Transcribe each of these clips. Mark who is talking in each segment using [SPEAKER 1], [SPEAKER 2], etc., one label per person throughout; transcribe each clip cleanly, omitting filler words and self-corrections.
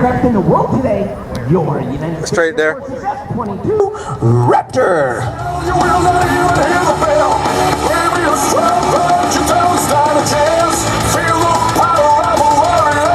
[SPEAKER 1] aircraft in the world today. Your United
[SPEAKER 2] Straight there.
[SPEAKER 1] F-22
[SPEAKER 3] Raptor.
[SPEAKER 4] You will not even hear the bell. Baby, you're strong, but you don't stand a chance. Feel the power of a warrior.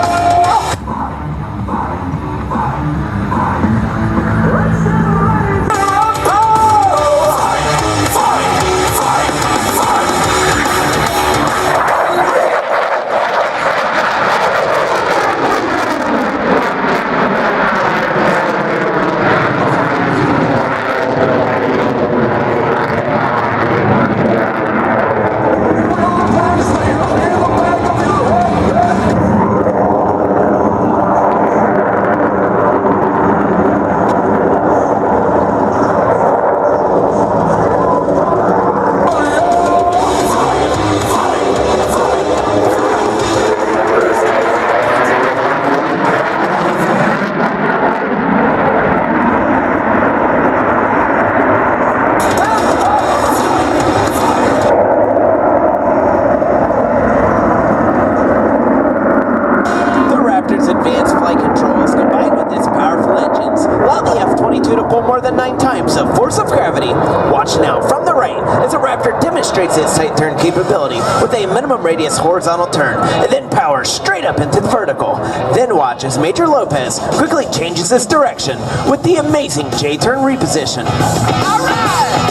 [SPEAKER 3] More than 9 times the force of gravity. Watch now from the right as the Raptor demonstrates its tight turn capability with a minimum radius horizontal turn and then powers straight up into the vertical. Then watch as Major Lopez quickly changes its direction with the amazing J-turn reposition.
[SPEAKER 4] All right!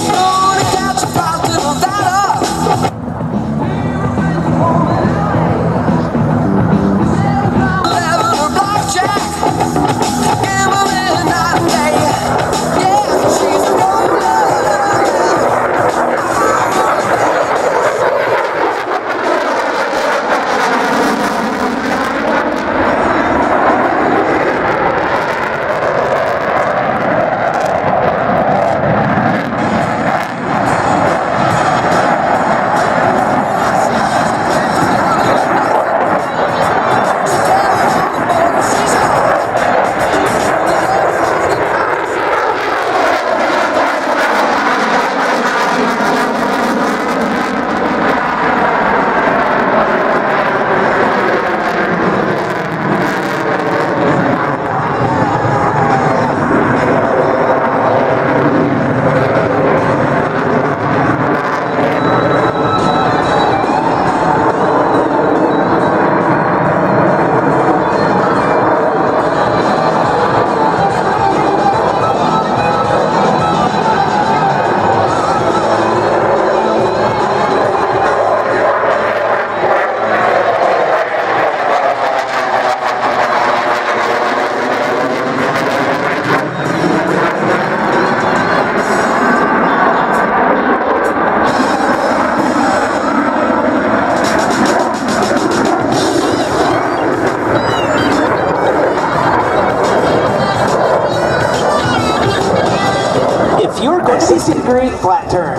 [SPEAKER 4] Gonna catch a positive of that up.
[SPEAKER 3] You're going to see D.Greene flat turn.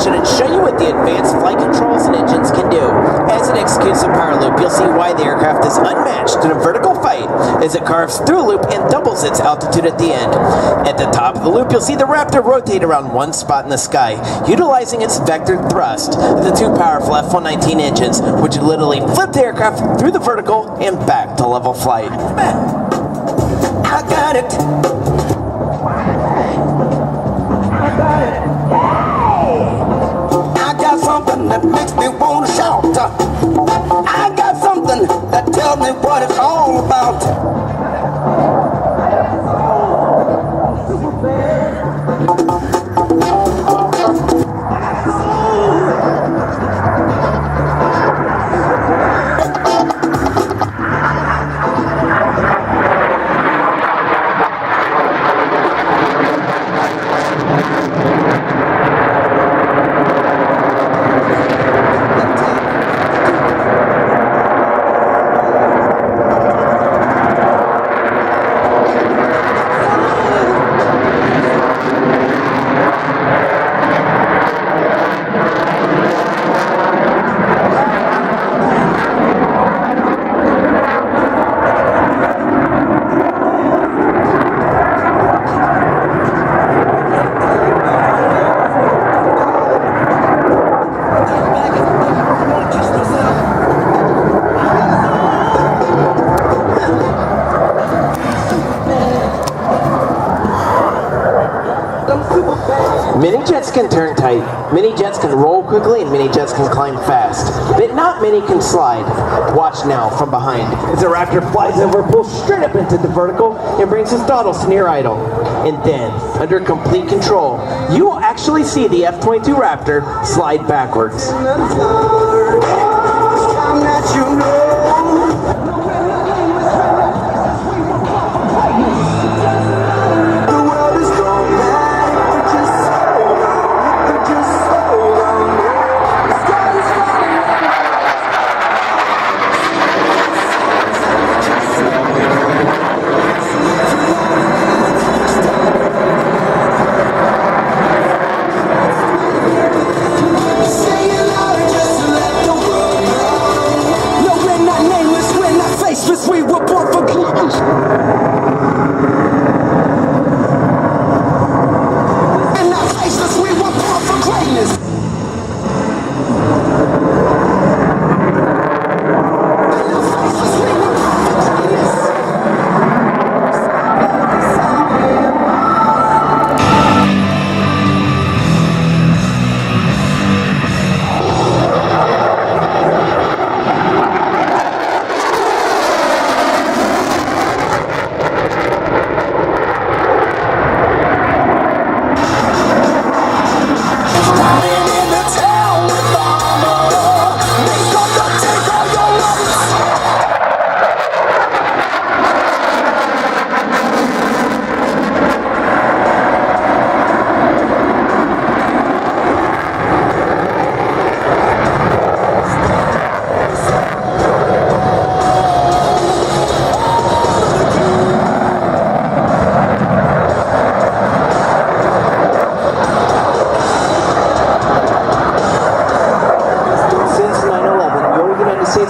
[SPEAKER 3] And show you what the advanced flight controls and engines can do. As it executes the power loop, you'll see why the aircraft is unmatched in a vertical fight as it carves through a loop and doubles its altitude at the end. At the top of the loop, you'll see the Raptor rotate around one spot in the sky, utilizing its vectored thrust of the 2 powerful F-119 engines, which literally flip the aircraft through the vertical and back to level flight.
[SPEAKER 4] I got it. I got it. Hey!
[SPEAKER 2] really what it's all about.
[SPEAKER 3] Mini jets can turn tight, mini jets can roll quickly, and mini jets can climb fast. But not many can slide. Watch now from behind as the Raptor flies over, pulls straight up into the vertical, and brings his throttles to near idle. And then, under complete control, you will actually see the F-22 Raptor slide backwards.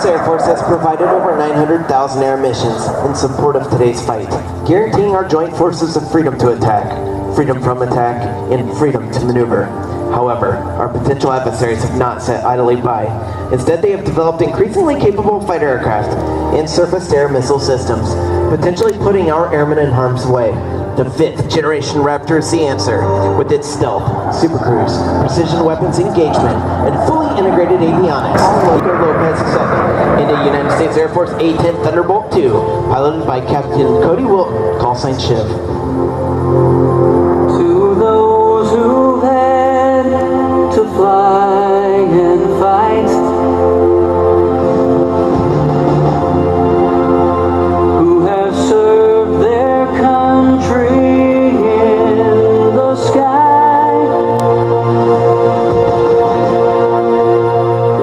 [SPEAKER 3] Air Force has provided over 900,000 air missions in support of today's fight, guaranteeing our joint forces the freedom to attack, freedom from attack, and freedom to maneuver. However, our potential adversaries have not sat idly by. Instead, they have developed increasingly capable fighter aircraft and surface-to-air missile systems, potentially putting our airmen in harm's way. The 5th generation Raptor is the answer, with its stealth, supercruise, precision weapons engagement, and fully integrated avionics. Loco Lopez II, and a United States Air Force A-10 Thunderbolt II, piloted by Captain Cody Wilton, callsign Shiv.
[SPEAKER 5] To those who've had to fly and fight, who have served their country in the sky,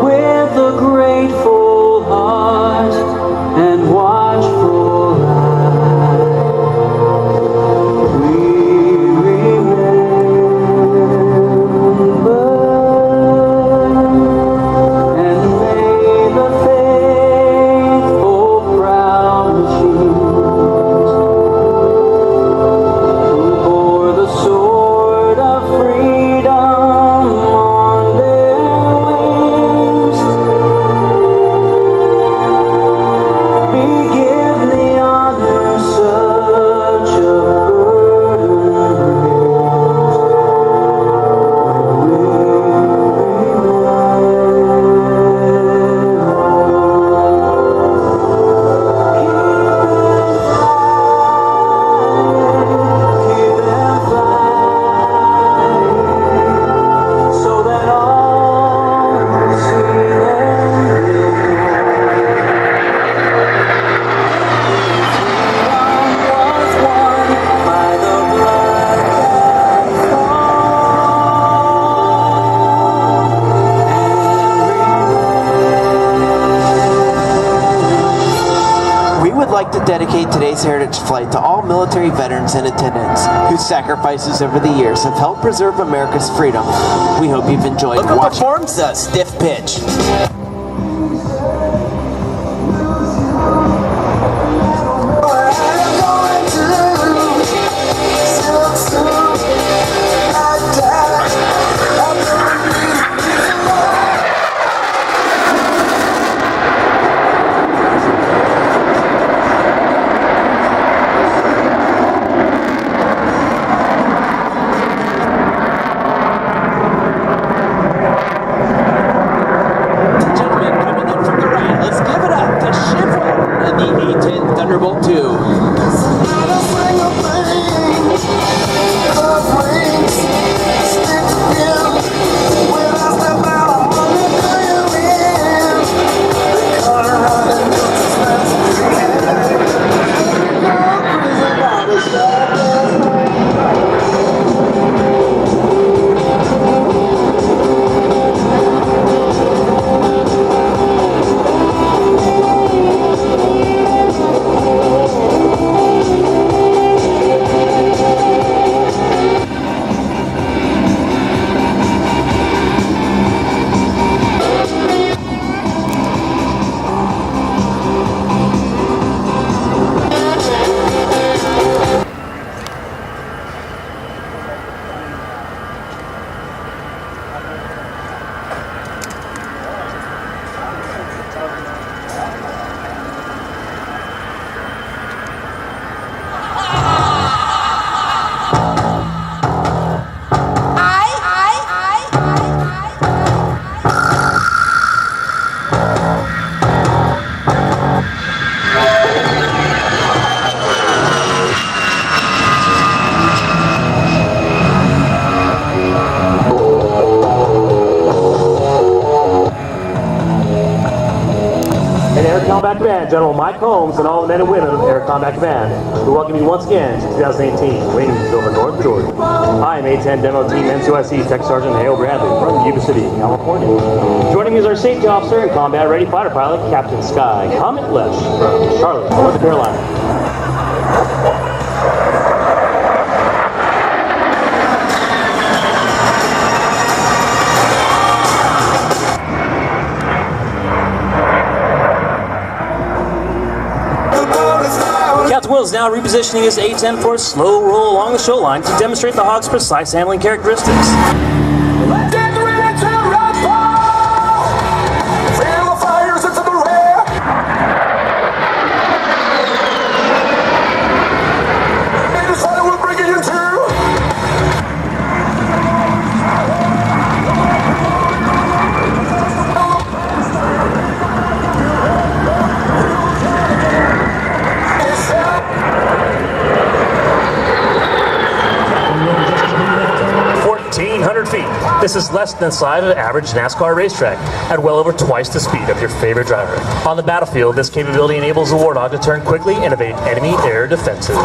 [SPEAKER 5] with a grateful heart and watchful eye, we remember
[SPEAKER 3] dedicate today's Heritage Flight to all military veterans and attendants whose sacrifices over the years have helped preserve America's freedom. We hope you've enjoyed watching. Look who performs the stiff pitch. Thunderbolt 2.
[SPEAKER 2] Combat Command, General Mike Holmes, and all the men and women of Air Combat Command, we welcome you once again to 2018 Wings over North Georgia. I am A-10 Demo Team NCOIC Tech Sergeant Hale Bradley from Yuba City, California. Joining me is our safety officer and combat ready fighter pilot, Captain Sky Comet Lesh from Charlotte, North Carolina. Captain Will is now repositioning his A-10 for a slow roll along the shoreline to demonstrate the Hawk's precise handling characteristics. This is less than the size of an average NASCAR racetrack, at well over twice the speed of your favorite driver. On the battlefield, this capability enables the Warthog to turn quickly and evade enemy air defenses.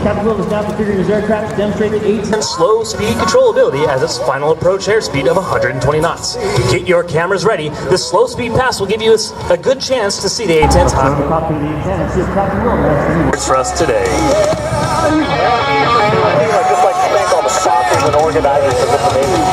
[SPEAKER 2] Captain Will is now configuring his aircraft to demonstrate the A-10 slow speed controllability as its final approach airspeed of 120 knots. Get your cameras ready. This slow speed pass will give you a good chance to see the A-10's high. Words for us today. I'd just like to thank all the sponsors and organizers for this amazing.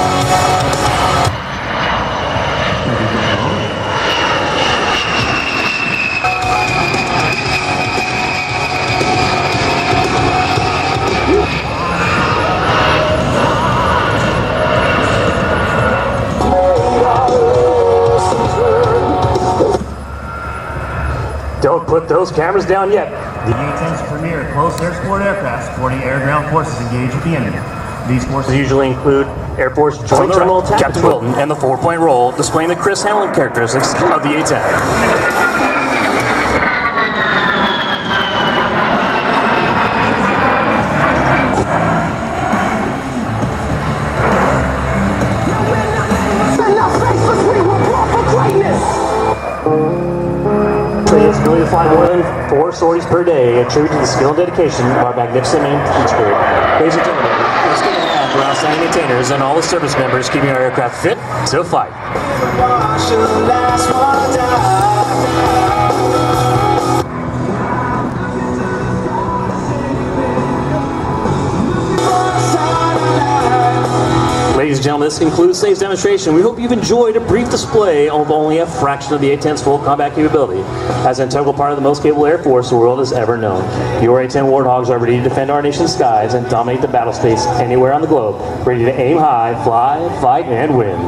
[SPEAKER 2] Don't put those cameras down yet. The A-10's premier close air support aircraft supporting air-ground forces engaged with the enemy. These forces usually include Air Force Joint Terminal Attack Captain Wilton and the 4-point roll, displaying the crisp handling characteristics of the A-10. Its ability to fly more than 4 sorties per day, a tribute to the skill and dedication of our magnificent main teach crew. Ladies and gentlemen, let's get a hand for our outstanding maintainers and all the service members keeping our aircraft fit to fight. Ladies and gentlemen, this concludes today's demonstration. We hope you've enjoyed a brief display of only a fraction of the A-10's full combat capability as an integral part of the most capable Air Force the world has ever known. Your A-10 Warthogs are ready to defend our nation's skies and dominate the battle space anywhere on the globe, ready to aim high, fly, fight, and win.